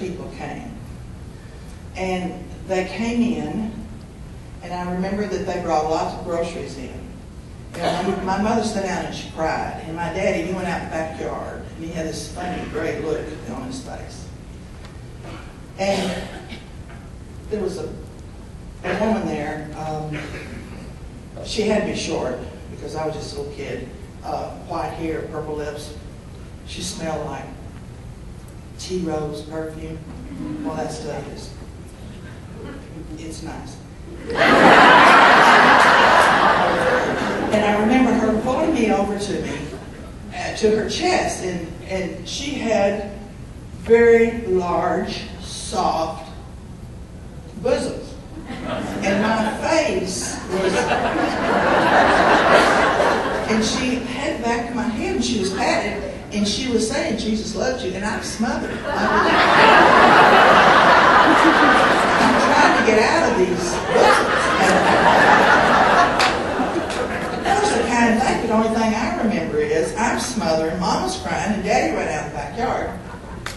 people came. And they came in, and I remember that they brought lots of groceries in. And my mother sat down and she cried. And my daddy, he went out in the backyard, and he had this funny gray look on his face. And there was a woman there. She had to be short because I was just a little kid. White hair, purple lips. She smelled like tea rose perfume. Well, that stuff is, it's nice. And I remember her pulling me over to me, to her chest, and she had very large, soft bosoms. And my face was, and she had the back of my head, and she was patted, and she was saying, "Jesus loves you," and I was smothered. I'm trying to get out of these bosoms. That was the kind of thing, but the only thing I remember is I'm smothering, Mama's crying, and Daddy ran out in the backyard.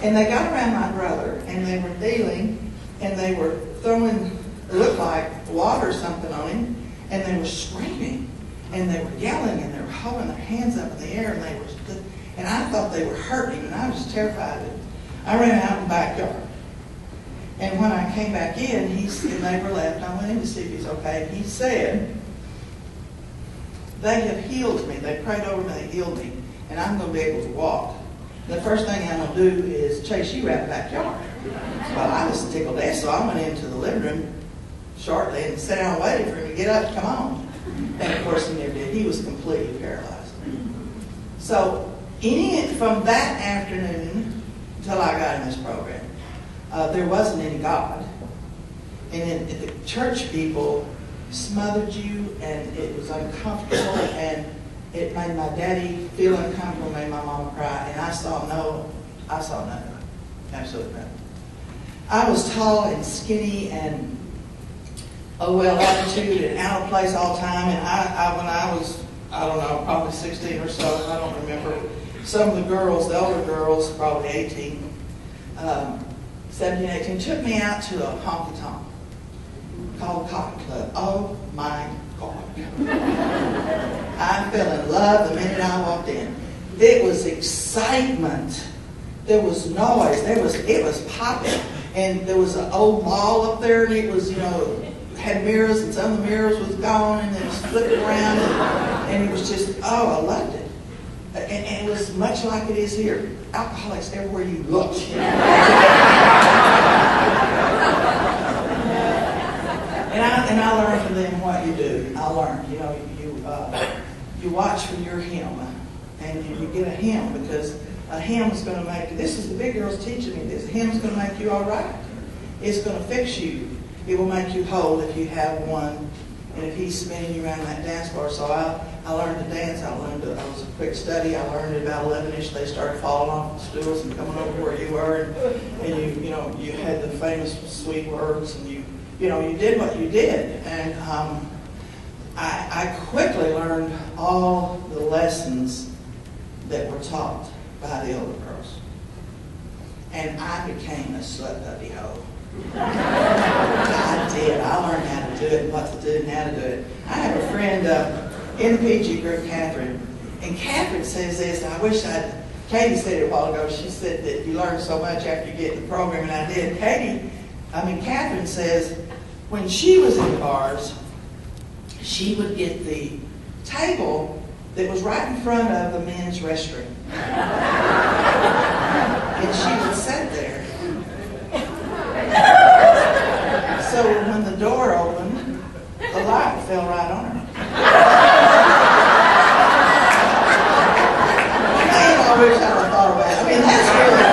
And they got around my brother, and they were dealing, and they were throwing, it looked like water or something on him, and they were screaming, and they were yelling, and they were holding their hands up in the air, and I thought they were hurting, and I was terrified. I ran out in the backyard. And when I came back in, and they were left, I went in to see if he's okay, and he said, "They have healed me. They prayed over me, they healed me, and I'm going to be able to walk. The first thing I'm going to do is chase you out the backyard." Well, I was tickled there, so I went into the living room shortly and sat down and waited for him to get up and come on. And of course, he never did. He was completely paralyzed. So, from that afternoon until I got in this program, there wasn't any God. And then the church people smothered you, and it was uncomfortable, and it made my daddy feel uncomfortable, made my mama cry, and I saw nothing. Absolutely nothing. I was tall and skinny and attitude and out of place all the time, and when I was, I don't know, probably 16 or so, I don't remember, some of the girls, the older girls, probably 18, 17, 18, took me out to a honky-tonk called Cotton Club. Oh my God. I fell in love the minute I walked in. It was excitement. There was noise. It was popping. And there was an old mall up there, and it was, had mirrors, and some of the mirrors was gone, and it was flipping around, and it was just, I loved it. And it was much like it is here. Alcoholics everywhere you look. And I learned from them what you do. I learned, you watch for your hymn, and you get a hymn, because a hymn is going to make, this is the big girls teaching me this, a hymn is going to make you all right. It's going to fix you. It will make you whole if you have one, and if he's spinning you around that dance floor. So I learned to dance. I was a quick study. I learned at about 11ish. They started falling off the stools and coming over where you were, and you had the famous sweet words, and you did what you did. And I quickly learned all the lessons that were taught by the older girls. And I became a slut puppy hoe. I did. I learned how to do it, and what to do, and how to do it. I have a friend in the PG group, Catherine, and Catherine says this, and I wish Katie said it a while ago. She said that you learn so much after you get in the program, and I did. Catherine says when she was in bars, she would get the table that was right in front of the men's restroom. And she would sit there. So when the door opened, the light fell right on her. I wish I had thought about it. That's really...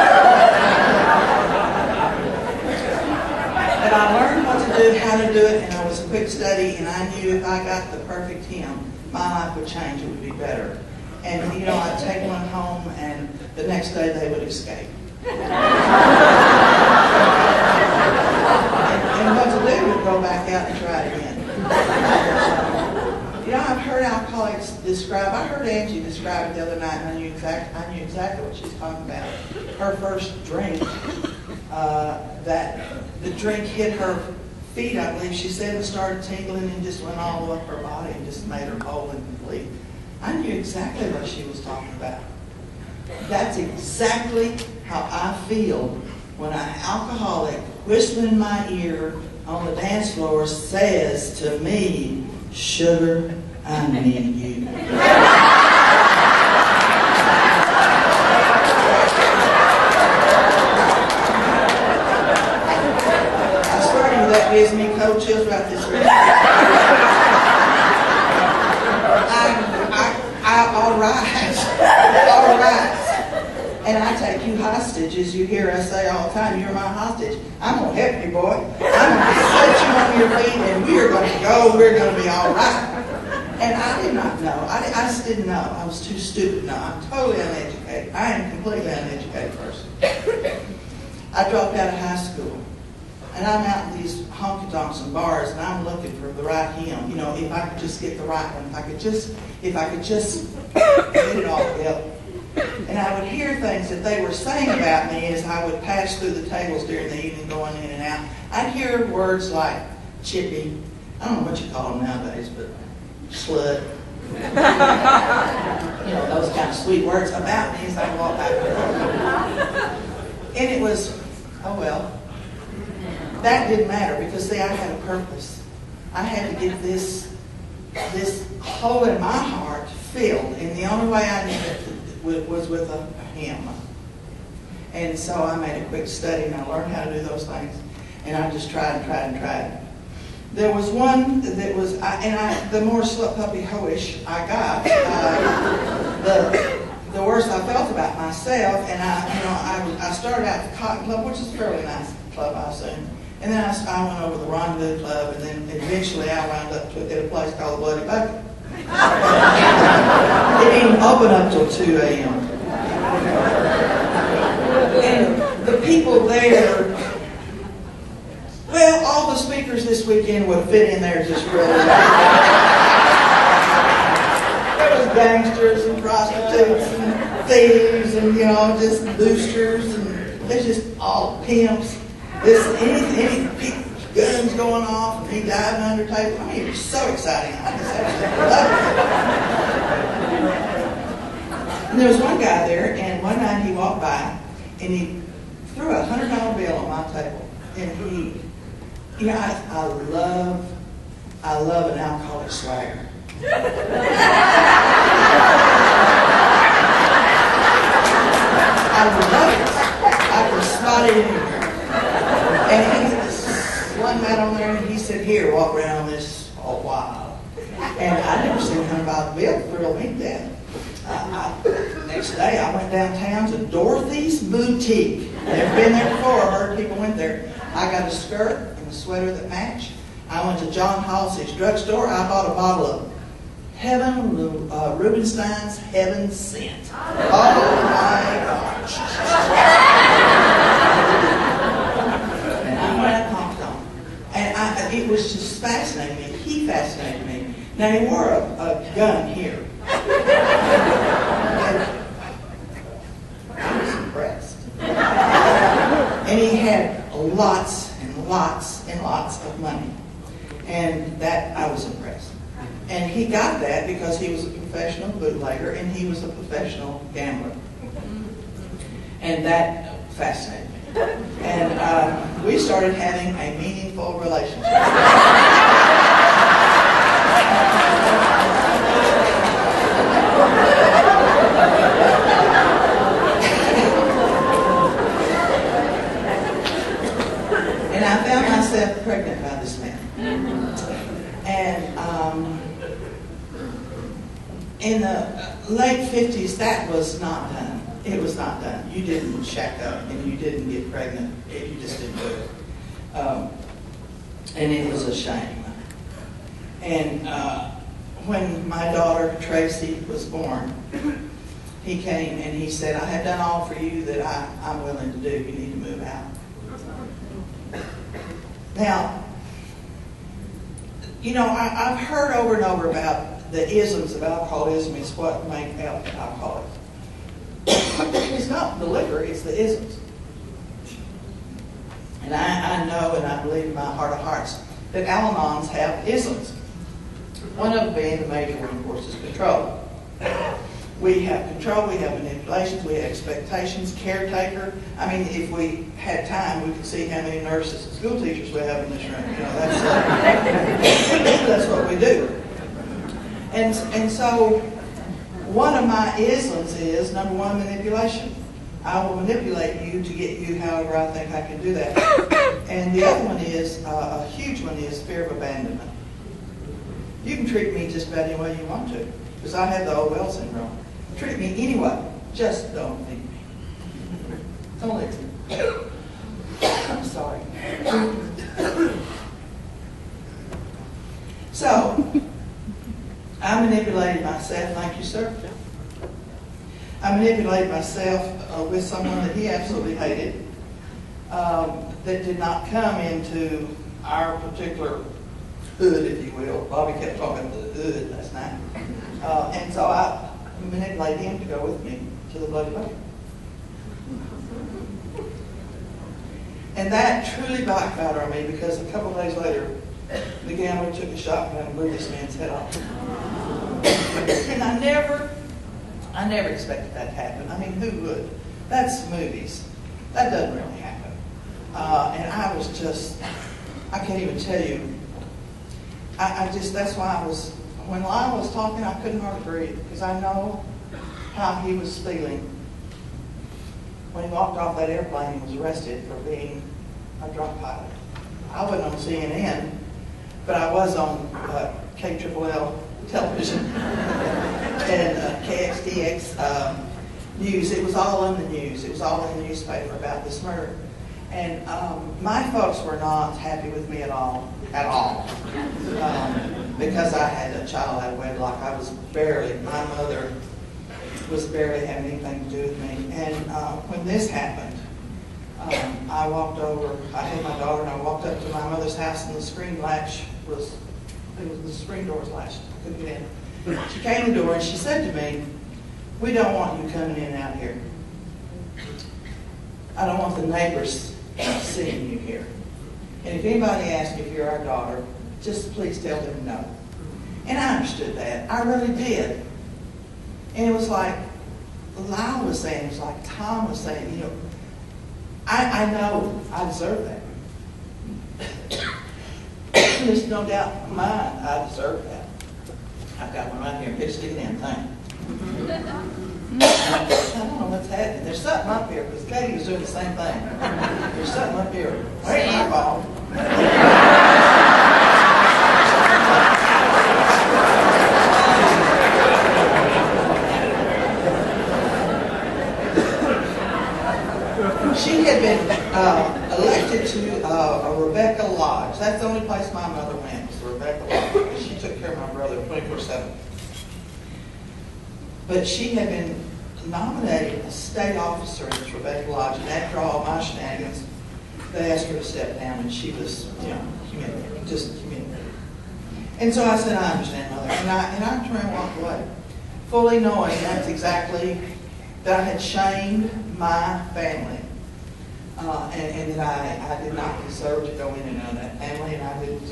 But I learned what to do, how to do it, and I was a quick study, and I knew if I got the perfect hymn, my life would change, it would be better. And, I'd take one home, and the next day they would escape. And what to do would go back out and try it again. I've heard alcoholics describe, I heard Angie describe it the other night, and I knew exactly what she's talking about. Her first drink, that the drink hit her feet, I believe she said, and started tingling and just went all up her body and just made her whole and complete. I knew exactly what she was talking about. That's exactly how I feel when an alcoholic whistling in my ear on the dance floor says to me, "Sugar, I need you." I swear to you, that gives me cold chills right this minute. All right. And I take you hostage, as you hear us say all the time. You're my hostage. I'm going to help you, boy. I'm going to set you on your feet, and we're going to go. We're going to be all right. And I did not know. I just didn't know. I was too stupid. No, I'm totally uneducated. I am a completely uneducated person. I dropped out of high school. And I'm out in these honky-tonks and bars, and I'm looking for the right hymn. You know, if I could just get the right one, if I could just get it all together. And I would hear things that they were saying about me as I would pass through the tables during the evening, going in and out. I'd hear words like chippy. I don't know what you call them nowadays, but slut. You know, those kind of sweet words about me as I walked back home. And it was, oh well. That didn't matter because, see, I had a purpose. I had to get this hole in my heart filled, and the only way I knew it was with a hymn. And so I made a quick study, and I learned how to do those things, and I just tried. There was one that was, the more slut puppy hoish I got, the worse I felt about myself. And I started out at the Cotton Club, which is a fairly nice club, I assume. And then I went over to the Rendezvous Club, and then eventually I wound up at a place called the Bloody Bucket. It didn't open up till 2 a.m. And the people there, well, all the speakers this weekend would fit in there just really well. There was gangsters and prostitutes and thieves and, just boosters, and there's just all pimps. Any guns going off, and he diving under tables. I mean, it was so exciting. I just absolutely loved it. And there was one guy there, and one night he walked by, and he threw a $100 bill on my table. And I love an alcoholic swagger. I love it. I can spot it anywhere. And he slung that on there, and he said, "Here, walk around this all while." And I never seen $100 bill thrill me to death. Next day, I went downtown to Dorothy's Boutique. Never been there before. I heard people went there. I got a skirt and a sweater that matched. I went to John Halsey's drugstore. I bought a bottle of Rubenstein's Heaven Sent. Oh my gosh. It was just fascinating me. He fascinated me. Now, he wore a gun here. And I was impressed. And he had lots and lots and lots of money. And that, I was impressed. And he got that because he was a professional bootlegger and he was a professional gambler. And that fascinated me. And we started having a meaningful relationship. And I found myself pregnant by this man. And in the late 50s, that was not done. It was not done. You didn't shack up and you didn't get pregnant. You just didn't do it. And it was a shame. And when my daughter Tracy was born, he came and he said, "I have done all for you that I'm willing to do. You need to move out." Now, I've heard over and over about the isms of alcoholism is what make alcoholics. It's not the liquor, it's the isms. know and I believe in my heart of hearts that Alanons have isms. One of them being the major one, of course, is control. We have control, we have manipulations, we have expectations, caretaker. I mean, if we had time, we could see how many nurses and school teachers we have in this room. You know, that's what we do. And so one of my isms is, number one, manipulation. I will manipulate you to get you however I think I can do that. And the other one is, a huge one is fear of abandonment. You can treat me just about any way you want to, because I have the old well syndrome. Treat me anyway, just don't leave me. Don't leave me. I'm sorry. So, I manipulated myself, thank you, sir. I manipulated myself with someone that he absolutely hated, that did not come into our particular hood, if you will. Bobby kept talking to the hood last night. And so I manipulated him to go with me to the Bloody Bucket. And that truly backfired on me, because a couple of days later, the gambler took a shotgun and blew this man's head off. And I never expected that to happen. I mean, who would? That's movies. That doesn't really happen. And I was just, I can't even tell you. That's why when Lyle was talking, I couldn't hardly breathe, because I know how he was feeling when he walked off that airplane and was arrested for being a drunk pilot. I wasn't on CNN, but I was on KLLL television and TX news. It was all in the news. It was all in the newspaper about this murder. And my folks were not happy with me at all. Because I had a child out of wedlock. My mother was barely having anything to do with me. And when this happened, I walked over, I had my daughter, and I walked up to my mother's house, and the screen door was latched. I couldn't get in. She came to the door and she said to me, "We don't want you coming in and out here. I don't want the neighbors seeing you here. And if anybody asks if you're our daughter, just please tell them no." And I understood that. I really did. And it was like Lyle was saying, it was like Tom was saying, you know, I know I deserve that. There's no doubt in my mind I deserve that. I've got one right here. It's the damn thing. I don't know what's happening. There's something up here, because Katie was doing the same thing. There's something up here. Ain't my fault. She had been elected to a Rebecca Lodge. That's the only place my mother went, was the Rebecca Lodge, because she took care of my brother 24/7. But she had been nominated a state officer in this Rebecca Lodge, and after all my shenanigans, they asked her to step down, and she was, humiliated, just humiliated. And so I said, "I understand, Mother," and I turned and walked away, fully knowing that I had shamed my family, and that I did not deserve to go in and out of that family, and they didn't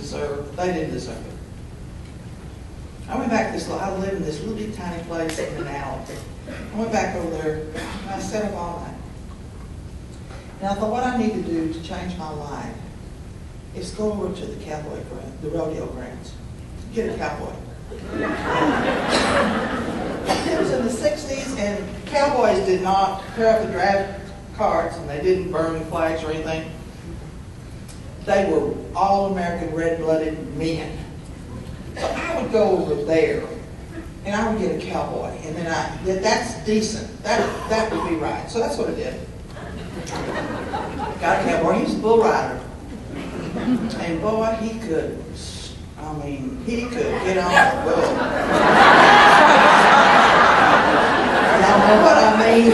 deserve it. I went back to I lived in this little bitty tiny place in an alley. I went back over there, and I sat up all night. And I thought, what I need to do to change my life is go over to the rodeo grounds, get a cowboy. It was in the 60s, and cowboys did not tear up the drag carts, and they didn't burn flags or anything. They were all-American red-blooded men. So I would go over there, and I would get a cowboy, and then that's decent. That would be right. So that's what I did. Got a cowboy. He was a bull rider, and boy, he could get on the bull. Y'all know what I mean?